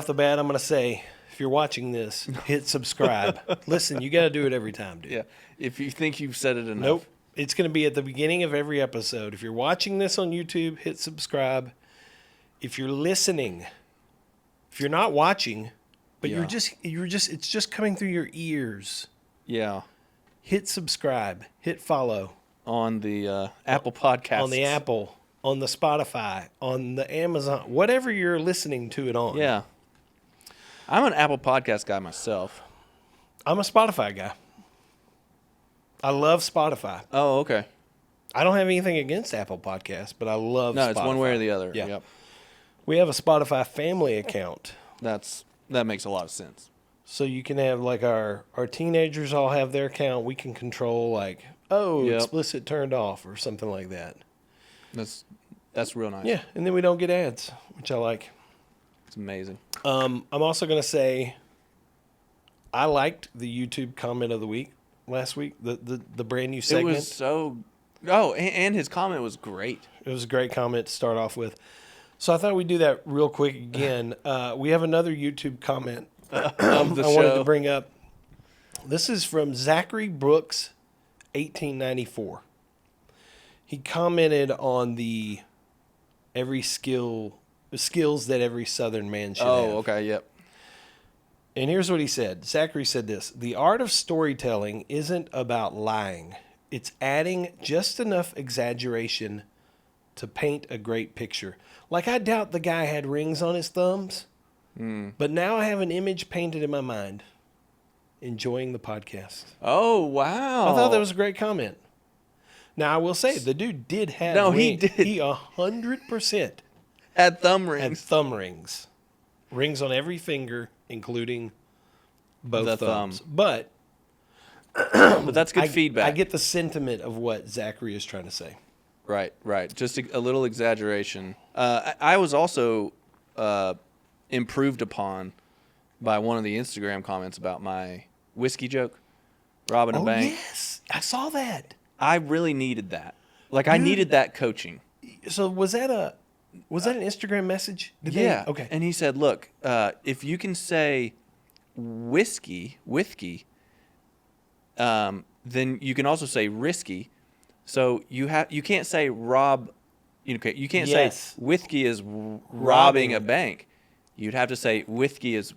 off the bat, I'm going to say, if you're watching this, hit subscribe. Listen, you got to do it every time, dude. Yeah. If you think you've said it enough. Nope. It's going to be at the beginning of every episode. If you're watching this on YouTube, hit subscribe. If you're listening, if you're not watching, but you're just, it's just coming through your ears. Yeah. Hit subscribe. Hit follow. On the Apple Podcasts. On the Apple. On the Spotify. On the Amazon. Whatever you're listening to it on. Yeah. I'm an Apple Podcast guy myself. I'm a Spotify guy. I love Spotify. Oh, okay. I don't have anything against Apple Podcasts, but I love Spotify. No, it's one way or the other. Yeah. Yep. We have a Spotify family account. That makes a lot of sense. So you can have, like, our teenagers all have their account. We can control, like, explicit turned off or something like that. That's real nice. Yeah, and then we don't get ads, which I like. It's amazing. I'm also going to say I liked the YouTube comment of the week last week, the brand new segment. It was so... Oh, and his comment was great. It was a great comment to start off with. So I thought we'd do that real quick again. We have another YouTube comment of the I show. wanted to bring up. This is from Zachary Brooks, 1894. He commented on the skills that every Southern man should have. Oh, okay, yep. And here's what he said. Zachary said this: the art of storytelling isn't about lying. It's adding just enough exaggeration to paint a great picture. Like, I doubt the guy had rings on his thumbs, but now I have an image painted in my mind. Enjoying the podcast. Oh, wow. I thought that was a great comment. Now, I will say, the dude did have he did. He 100% Had thumb had rings. thumb rings. Rings on every finger, including both The thumbs. thumb. But that's good feedback. I get the sentiment of what Zachary is trying to say. Right. Just a little exaggeration. I was also improved upon by one of the Instagram comments about my whiskey joke, robbing a bank. Yes, I saw that. I really needed that. Like, I needed that coaching. So was that an Instagram message? Okay. And he said, look, if you can say whiskey, then you can also say risky. So you can't say rob, you can't say whiskey is robbing a bank. You'd have to say whiskey is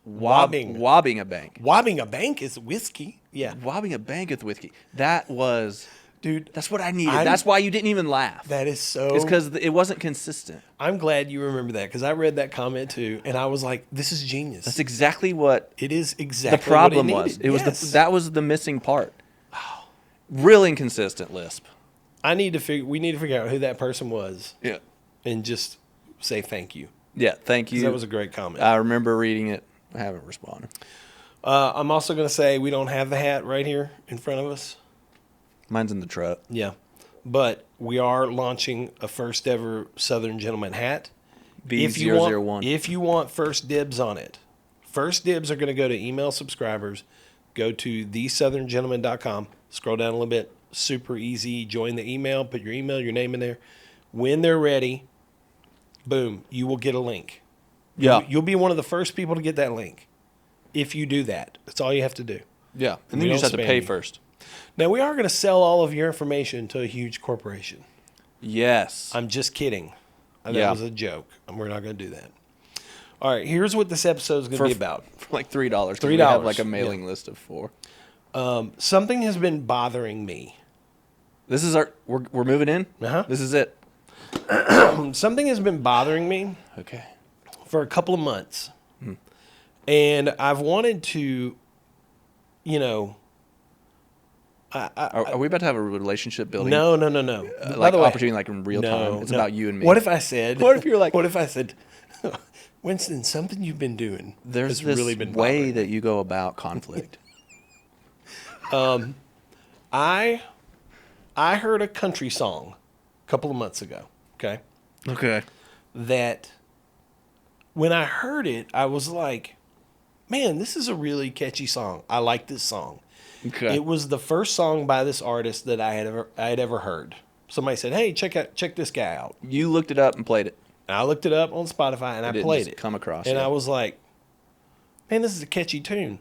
wobbing a bank. Wobbing a bank is whiskey. Yeah. Wobbing a bank is whiskey. That was, dude, that's what I needed. That's why you didn't even laugh. That is so. It's because it wasn't consistent. I'm glad you remember that, because I read that comment too, and I was like, "This is genius." That's exactly what it is. Exactly the problem what was. It It was that was the missing part. Real inconsistent lisp. We need to figure out who that person was. Yeah. And just say thank you. Yeah, thank you. That was a great comment. I remember reading it. I haven't responded. I'm also going to say we don't have the hat right here in front of us. Mine's in the truck. Yeah. But we are launching a first ever Southern Gentleman hat. B001. If you want first dibs on it, first dibs are going to go to email subscribers. Go to thesoutherngentleman.com. Scroll down a little bit. Super easy. Join the email. Put your email, your name in there. When they're ready, boom, you will get a link. Yeah. You'll be one of the first people to get that link. If you do that, that's all you have to do. Yeah. And then you just have to pay first. Now, we are going to sell all of your information to a huge corporation. Yes. I'm just kidding. That was a joke. We're not going to do that. All right, here's what this episode is going to be about. For like $3. $3. We have like a mailing list of 4. Something has been bothering me. This is we're moving in? Uh-huh. This is it. Something has been bothering me. Okay. For a couple of months. And I've wanted to, Are we about to have a relationship building? No. Like opportunity, like in real time. It's about you and me. What if I said? What if you're like? What if I said, Winston, something you've been doing There's has this really been way that you go about conflict. I heard a country song a couple of months ago. Okay. Okay. That when I heard it, I was like, man, this is a really catchy song. I like this song. Okay. It was the first song by this artist that I had ever heard. Somebody said, hey, check this guy out. You looked it up and played it. And I looked it up on Spotify and I didn't played just it. come across and you. I was like, man, this is a catchy tune.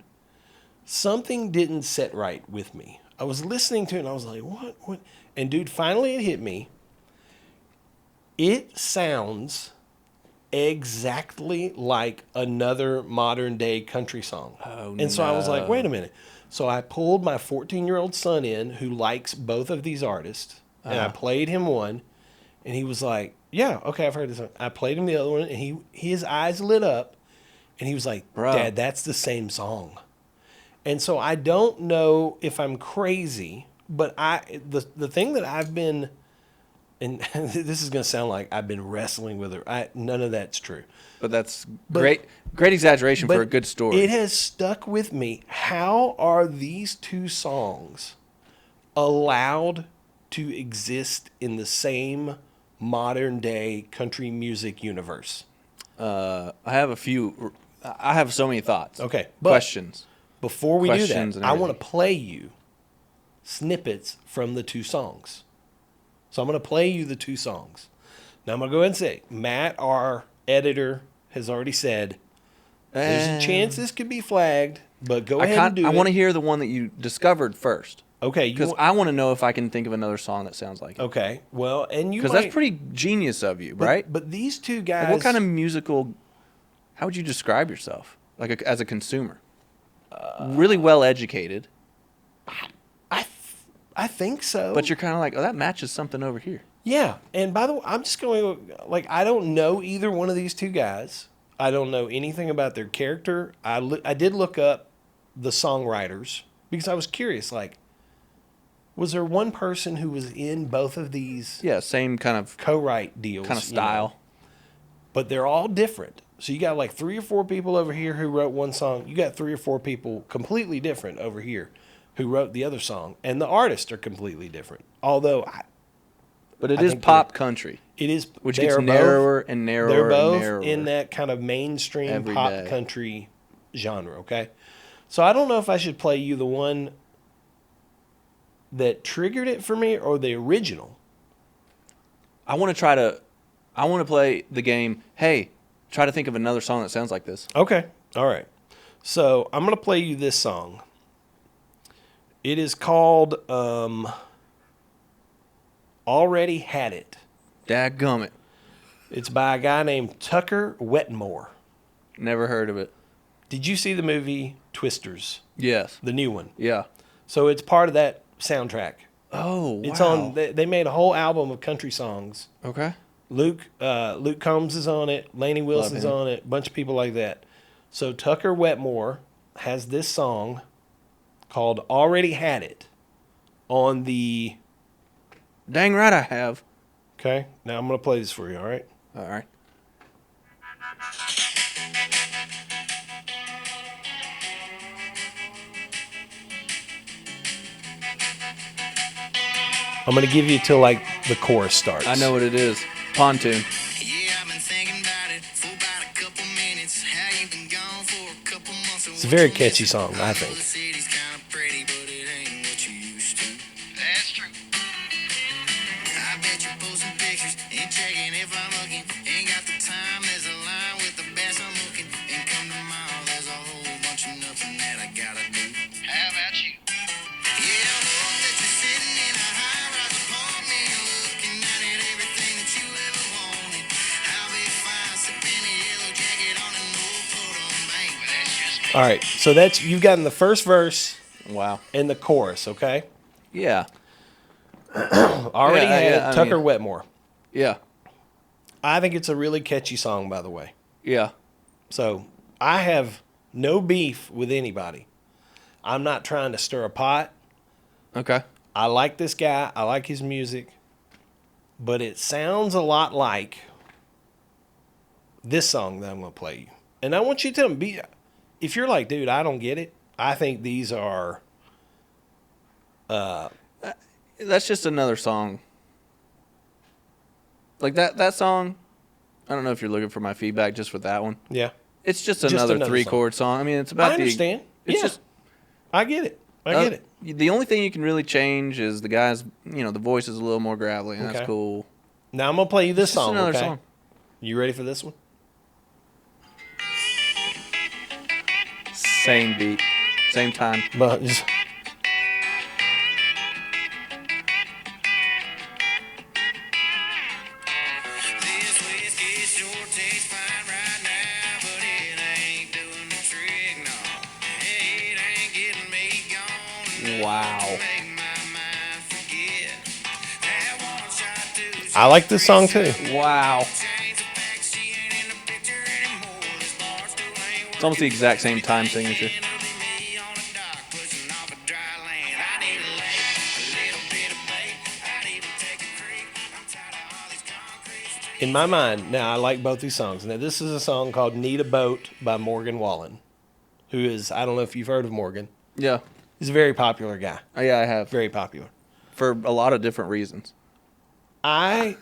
Something didn't set right with me. I was listening to it and I was like, what? And dude, finally it hit me. It sounds exactly like another modern day country song. Oh, and so I was like, wait a no. minute. So I pulled my 14-year-old son in who likes both of these artists, and I played him one, and he was like, yeah, okay, I've heard this one. I played him the other one, and his eyes lit up, and he was like, Bro. Dad, that's the same song. And so I don't know if I'm crazy, but the thing that I've been, and this is going to sound like I've been wrestling with her. None of that's true. But that's great exaggeration for a good story. It has stuck with me. How are these two songs allowed to exist in the same modern day country music universe? I have so many thoughts. Okay. But Questions. before we do Questions that, and I want to everything. play you snippets from the two songs. So I'm going to play you the two songs. Now I'm going to go ahead and say, Matt, our editor, has already said, there's a chance this could be flagged, but go ahead and do it. I want to hear the one that you discovered first. Okay. Because I want to know if I can think of another song that sounds like it. Okay. Well, and you Because that's pretty genius of you, right? But these two guys. Like, what kind of musical? How would you describe yourself, like as a consumer? Really well educated, I think so. but you're kind of like, oh, that matches something over here. Yeah. And by the way, I'm just going, like, I don't know either one of these two guys. I don't know anything about their character. I did look up the songwriters because I was curious, like, was there one person who was in both of these Yeah, same kind of co-write deals? style. But they're all different. So you got like 3 or 4 people over here who wrote one song. You got 3 or 4 people completely different over here who wrote the other song. And the artists are completely different. Although But it I is think pop country, it is, which they gets are narrower both, and narrower they're both and narrower. in that kind of mainstream every pop day. country genre, okay? So I don't know if I should play you the one that triggered it for me or the original. I want to play the game. Hey, try to think of another song that sounds like this. Okay. All right. So I'm going to play you this song. It is called Already Had It. Dadgummit. It's by a guy named Tucker Wetmore. Never heard of it. Did you see the movie Twisters? Yes. The new one. Yeah. So it's part of that soundtrack. Oh, wow. It's on. They made a whole album of country songs. Okay. Luke Combs is on it. Laney Wilson's him. on it. A bunch of people like that. So Tucker Wetmore has this song called "Already Had It" on the. Dang right I have. Okay. Now I'm gonna play this for you. All right. All right. I'm gonna give you till like the chorus starts. I know what it is. Pontoon. Yeah, I've been thinking about it for about a couple minutes. How you been gone for a couple months? It's a very catchy song, I think. The city's kind of pretty, but it ain't what you used to. That's true. I bet you're posting pictures, ain't checking if I'm looking. Ain't got the time, there's a line with the best I'm looking. And come tomorrow, there's a whole bunch of nothing that I gotta do. How about you? Yeah, I hope that you're sitting in a high-rise apartment, looking at it, everything that you ever wanted. I'll be fine, sipping a yellow jacket on an old Pontoon bank. But that's just All right. So that's you've gotten the first verse Wow. and the chorus. Okay. Yeah. Already Yeah, had yeah, it. I Tucker mean- Wetmore. Yeah. I think it's a really catchy song, by the way. Yeah. So I have no beef with anybody. I'm not trying to stir a pot. Okay. I like this guy. I like his music. But it sounds a lot like this song that I'm going to play you. And I want you to tell me, if you're like, dude, I don't get it, I think these are... That's just another song. Like that song, I don't know if you're looking for my feedback just with that one. Yeah. It's just Just another another 3-chord song. I mean, it's about I understand. It's Yeah. just I get it. I get it. The only thing you can really change is the guy's, the voice is a little more gravelly, and Okay. that's cool. Now I'm going to play you this It's just song, another okay? song. You ready for this one? Same beat, same time. But just, This whiskey sure tastes fine right now, but it ain't doing the trick, no. It ain't getting me gone. Wow. Make my mind forget. That one shot too. I like this song too. Wow. Change the facts, she ain't in the picture anymore. This bar still ain't It's almost the exact same time signature. It'll be me on the dock, pushing off a dry land. I need a lake, a little bit of bait. I'd even take a creek. I'm tired of all these concrete streets. In my mind, now I like both these songs. Now this is a song called "Need a Boat" by Morgan Wallen, who is, I don't know if you've heard of Morgan. Yeah. He's a very popular guy. Yeah, I have. Very popular. For a lot of different reasons. I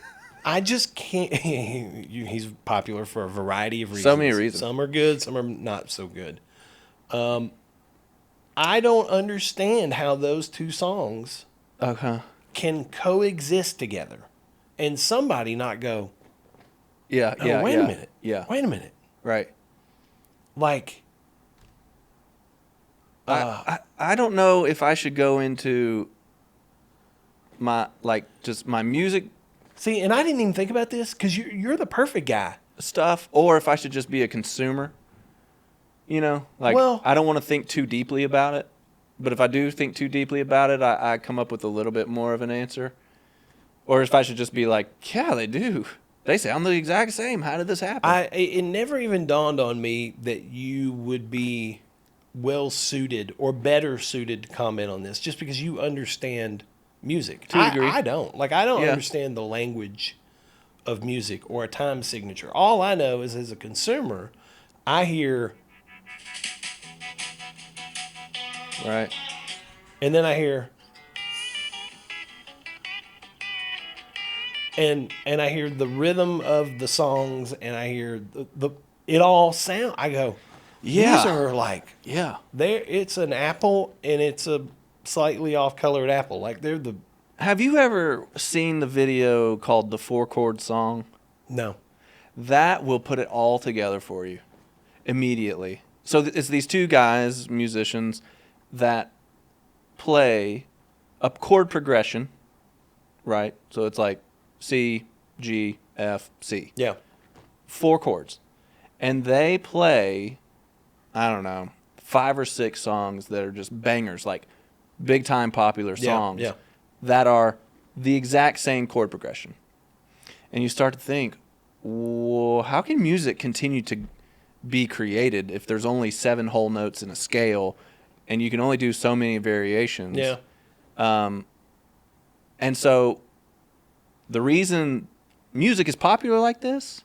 just can't. He's popular for a variety of reasons. So many reasons. Some are good, some are not so good. I don't understand how those two songs Okay. can coexist together, and somebody not go, Yeah, "Oh, yeah, wait yeah. a minute, Yeah. wait a minute." Right. Like, I don't know if I should go into my, like, just my music see, and I didn't even think about this because you're the perfect guy. stuff, or if I should just be a consumer. You know, like, Well- I don't want to think too deeply about it, but if I do think too deeply about it, I come up with a little bit more of an answer. Or if I should just be like, yeah, they do. They sound the exact same. How did this happen? It never even dawned on me that you would be well suited or better suited to comment on this just because you understand music. To a degree. I don't. Like, I don't Yeah. understand the language of music or a time signature. All I know is as a consumer, I hear, Right. and then I hear, and I hear the rhythm of the songs, and I hear the it all sound. I go, Yeah. these are like, Yeah. there. It's an apple, and it's a slightly off-colored apple. Like, they're the Have you ever seen the video called the Chord Song? no. That will put it all together for you immediately. So it's these two guys, musicians, that play a chord progression, right? So it's like C, G, F, C. Yeah. 4 chords. And they play, I don't know, 5 or 6 songs that are just bangers, like big time popular songs yeah. that are the exact same chord progression. And you start to think, well, how can music continue to be created if there's only 7 whole notes in a scale and you can only do so many variations? Yeah. And so the reason music is popular like this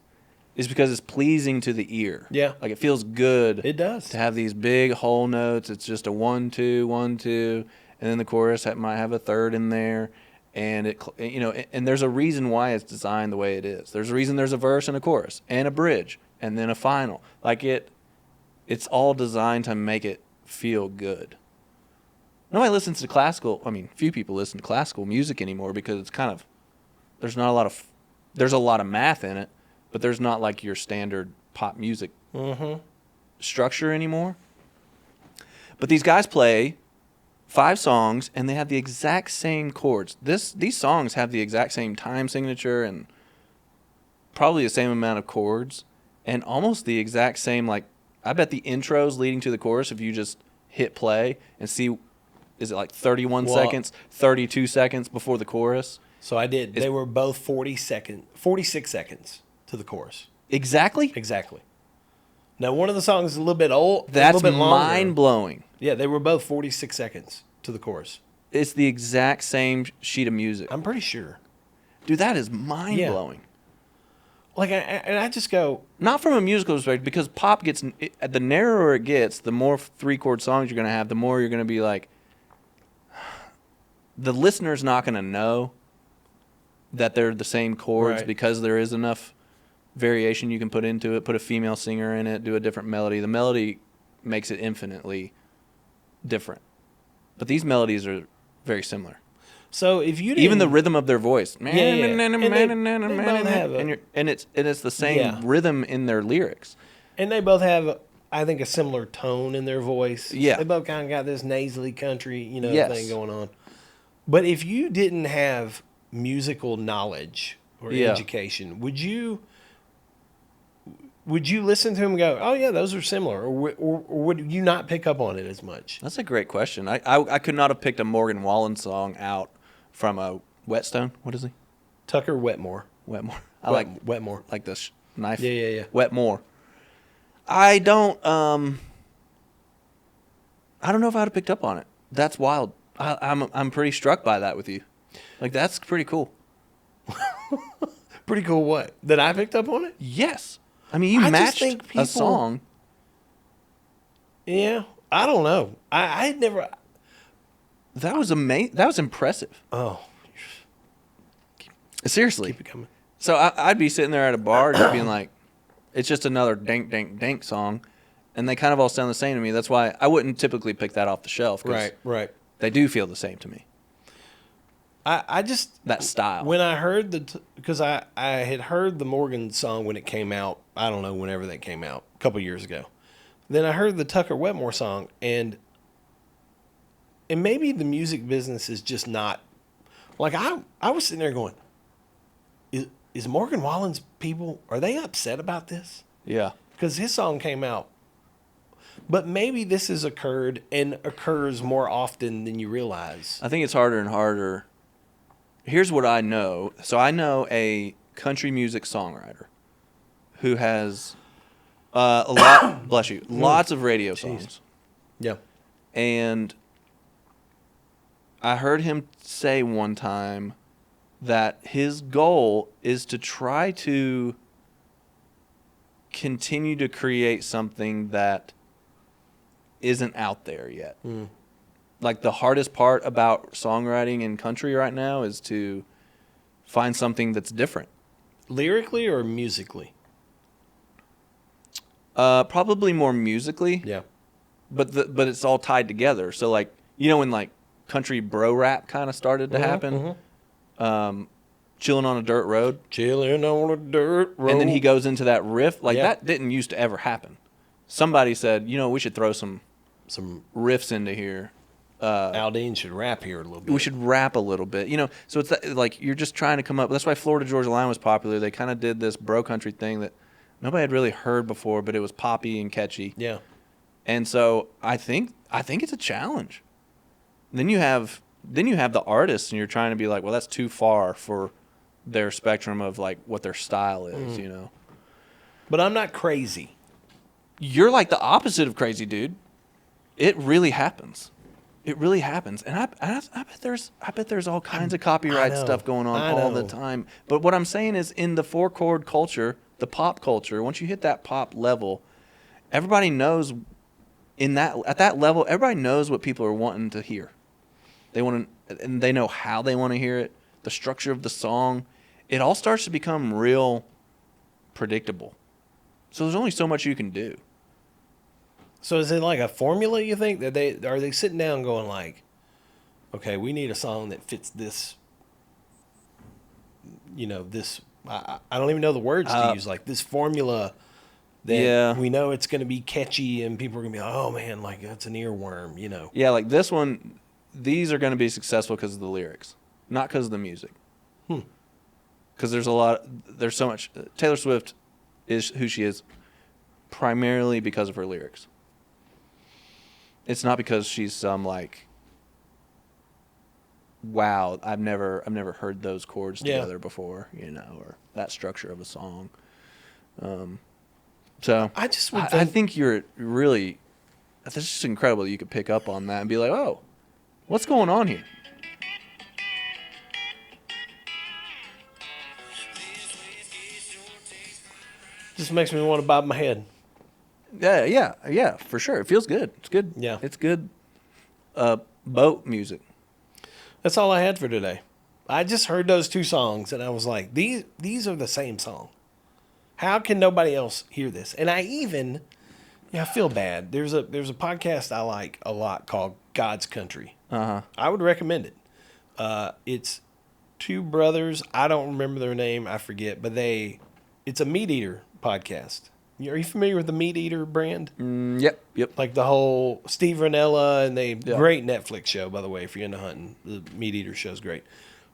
is because it's pleasing to the ear. Yeah. Like, it feels good. It does. To have these big whole notes. It's just a 1 2 1 2, and then the chorus might have a third in there, and and there's a reason why it's designed the way it is. There's a reason there's a verse and a chorus and a bridge and then a final. Like, it's all designed to make it feel good. Nobody listens to classical. I mean, few people listen to classical music anymore because it's kind of, there's a lot of math in it, but there's not like your standard pop music structure anymore. But these guys play 5 songs and they have the exact same chords. These songs have the exact same time signature and probably the same amount of chords and almost the exact same, like, I bet the intros leading to the chorus, if you just hit play and see, is it like 31 Well, seconds, 32 seconds before the chorus? So I did. They were both 46 seconds to the chorus. Exactly? Exactly. Now, one of the songs is a little bit old. That's a little bit longer. mind-blowing. Yeah, they were both 46 seconds to the chorus. It's the exact same sheet of music. I'm pretty sure. Dude, that is mind-blowing. Like, I just go, Not from a musical perspective, because pop gets, the narrower it gets, the more 3-chord songs you're going to have, the more you're going to be like, the listener's not going to know that they're the same chords Right. because there is enough variation you can put into it, put a female singer in it, do a different melody. The melody makes it infinitely different. But these melodies are very similar. So if you didn't, Even the rhythm of their voice, yeah. And they both have and it's the same Yeah. rhythm in their lyrics. and they both have, I think, a similar tone in their voice. Yeah. They both kind of got this nasally country, Yes. thing going on. But if you didn't have musical knowledge or Yeah. education, would you listen to him and go, "Oh yeah, those are similar," or would you not pick up on it as much? That's a great question. I could not have picked a Morgan Wallen song out from a Whetstone. What is he? Tucker Wetmore. Wetmore. I like Wetmore. like this knife. Yeah. Wetmore. I don't know if I'd have picked up on it. That's wild. I'm pretty struck by that with you. Like, that's pretty cool. Pretty cool. What? That I picked up on it? Yes. I mean, you I just matched think people- a song. Yeah. I don't know. I had never. That was amazing. That was impressive. Oh, Seriously. keep it coming. So I'd be sitting there at a bar just being like, it's just another dank, dank, dank song. And they kind of all sound the same to me. That's why I wouldn't typically pick that off the shelf. 'Cause Right. they do feel the same to me. I just That style. when I heard because I had heard the Morgan song when it came out. I don't know, whenever that came out, a couple years ago. Then I heard the Tucker Wetmore song, and maybe the music business is just not like I was sitting there going, is Morgan Wallen's people, are they upset about this? Yeah. Because his song came out. But maybe this has occurred and occurs more often than you realize. I think it's harder and harder. Here's what I know. So I know a country music songwriter who has a lot, bless you, lots of radio songs. Yeah. And I heard him say one time that his goal is to try to continue to create something that isn't out there yet. Like, the hardest part about songwriting in country right now is to find something that's different. Lyrically or musically? Probably more musically. Yeah. But it's all tied together. So, like, when like country bro rap kind of started to happen, chilling on a dirt road, Chilling on a dirt road. and then he goes into that riff. Like, Yeah. that didn't used to ever happen. Somebody said, we should throw some riffs into here. Aldine should rap here a little bit. We should rap a little bit, So it's like you're just trying to come up. That's why Florida Georgia Line was popular. They kind of did this bro country thing that nobody had really heard before, but it was poppy and catchy. Yeah. And so I think it's a challenge. Then you have the artists, and you're trying to be like, well, that's too far for their spectrum of like what their style is, But I'm not crazy. You're like the opposite of crazy, dude. It really happens. It really happens, and I bet there's all kinds of copyright stuff going on all the time. But what I'm saying is, in the 4-chord culture, the pop culture, once you hit that pop level, everybody knows at that level, everybody knows what people are wanting to hear. And they know how they want to hear it, the structure of the song. It all starts to become real predictable. So there's only so much you can do. So is it like a formula, you think? That are they sitting down going like, okay, we need a song that fits this, this, I don't even know the words to use, like this formula that we know it's going to be catchy and people are going to be like, oh man, like that's an earworm, Yeah, like this one, these are going to be successful because of the lyrics, not because of the music. Because there's so much. Taylor Swift is who she is primarily because of her lyrics. It's not because she's some like, wow, I've never heard those chords together before, or that structure of a song. So I just would I think you're really, it's just incredible that you could pick up on that and be like, oh, what's going on here? just makes me want to bob my head. Yeah, for sure. It feels good. It's good. Yeah. It's good boat music. That's all I had for today. I just heard those two songs and I was like, these are the same song. How can nobody else hear this? And I feel bad. There's a podcast I like a lot called God's Country. I would recommend it. It's two brothers. I don't remember their name. I forget. But it's a meat eater podcast. Are you familiar with the Meat Eater brand? Yep. Like the whole Steve Ranella and great Netflix show, by the way, if you're into hunting. The Meat Eater show's great.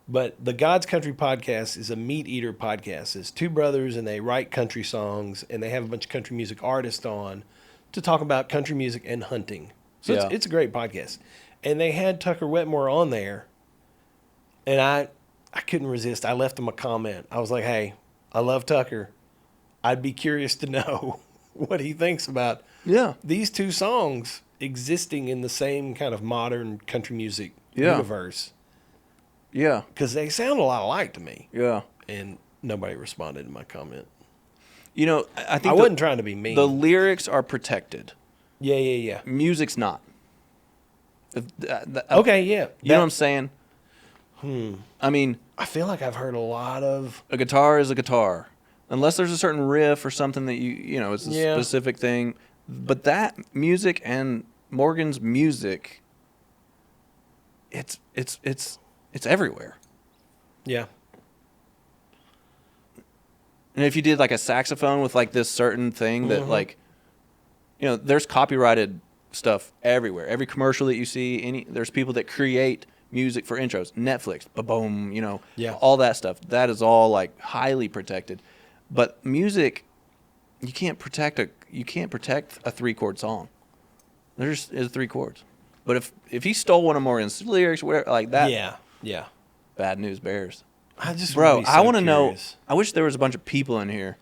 But the God's Country podcast is a meat eater podcast. It's two brothers and they write country songs and they have a bunch of country music artists on to talk about country music and hunting. So it's a great podcast. And they had Tucker Wetmore on there and I couldn't resist. I left him a comment. I was like, hey, I love Tucker. I'd be curious to know what he thinks about these two songs existing in the same kind of modern country music universe. Yeah. Because they sound a lot alike to me. Yeah. And nobody responded to my comment. You know, I think I wasn't trying to be mean. The lyrics are protected. Yeah. Music's not. Okay, yeah. You know what I'm saying? I mean, I feel like I've heard a lot of... A guitar is a guitar. Unless there's a certain riff or something that you know, it's a specific thing. But that music and Morgan's music, it's everywhere. Yeah. And if you did like a saxophone with like this certain thing that like, you know, there's copyrighted stuff everywhere. Every commercial that you see, there's people that create music for intros. Netflix, boom, you know, all that stuff. That is all like highly protected. But music, you can't protect a 3-chord song. There's 3 chords. But if he stole one of Morgan's lyrics, whatever, like that, yeah, bad news bears. I want to know. I wish there was a bunch of people in here.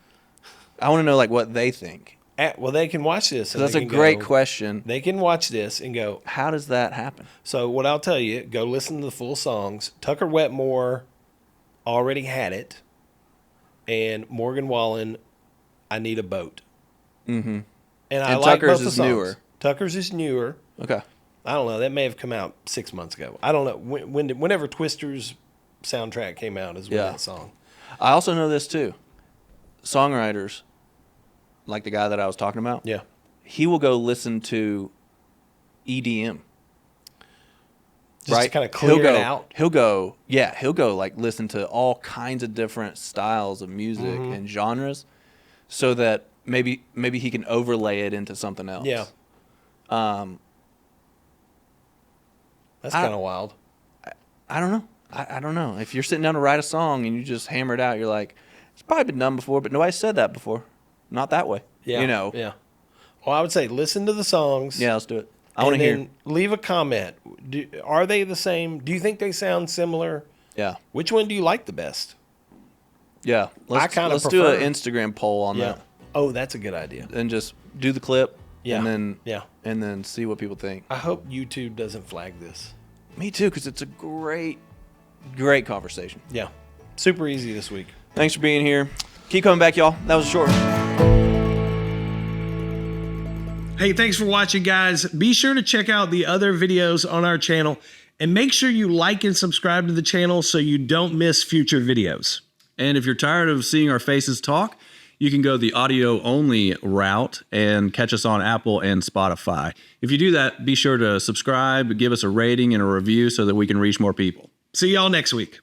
I want to know like what they think. Well, they can watch this. That's a great question. They can watch this and go, how does that happen? So what I'll tell you, go listen to the full songs. Tucker Wetmore already had it. And Morgan Wallen, I Need a Boat. Mm-hmm. And I like Tucker's both the is songs. newer. Tucker's is newer. Okay. I don't know. That may have come out 6 months ago. I don't know. Whenever Twister's soundtrack came out is when that song. I also know this too. Songwriters, like the guy that I was talking about, he will go listen to EDM. Just to kind of clear it out. He'll go like listen to all kinds of different styles of music and genres, so that maybe he can overlay it into something else. Yeah. That's kind of wild. I don't know. I don't know. If you're sitting down to write a song and you just hammer it out, you're like, it's probably been done before, but nobody said that before. Not that way. Yeah. You know. Yeah. Well, I would say listen to the songs. Yeah, let's do it. I want to hear. Leave a comment. Are they the same? Do you think they sound similar? Yeah. Which one do you like the best? Yeah. Let's do an Instagram poll on that. Oh, that's a good idea. And just do the clip. Yeah. And then see what people think. I hope YouTube doesn't flag this. Me too, because it's a great conversation. Yeah. Super easy this week. Thanks for being here. Keep coming back, y'all. That was a short one. Hey, thanks for watching, guys. Be sure to check out the other videos on our channel and make sure you like and subscribe to the channel so you don't miss future videos. And if you're tired of seeing our faces talk, you can go the audio only route and catch us on Apple and Spotify. If you do that, be sure to subscribe, give us a rating and a review so that we can reach more people. See y'all next week.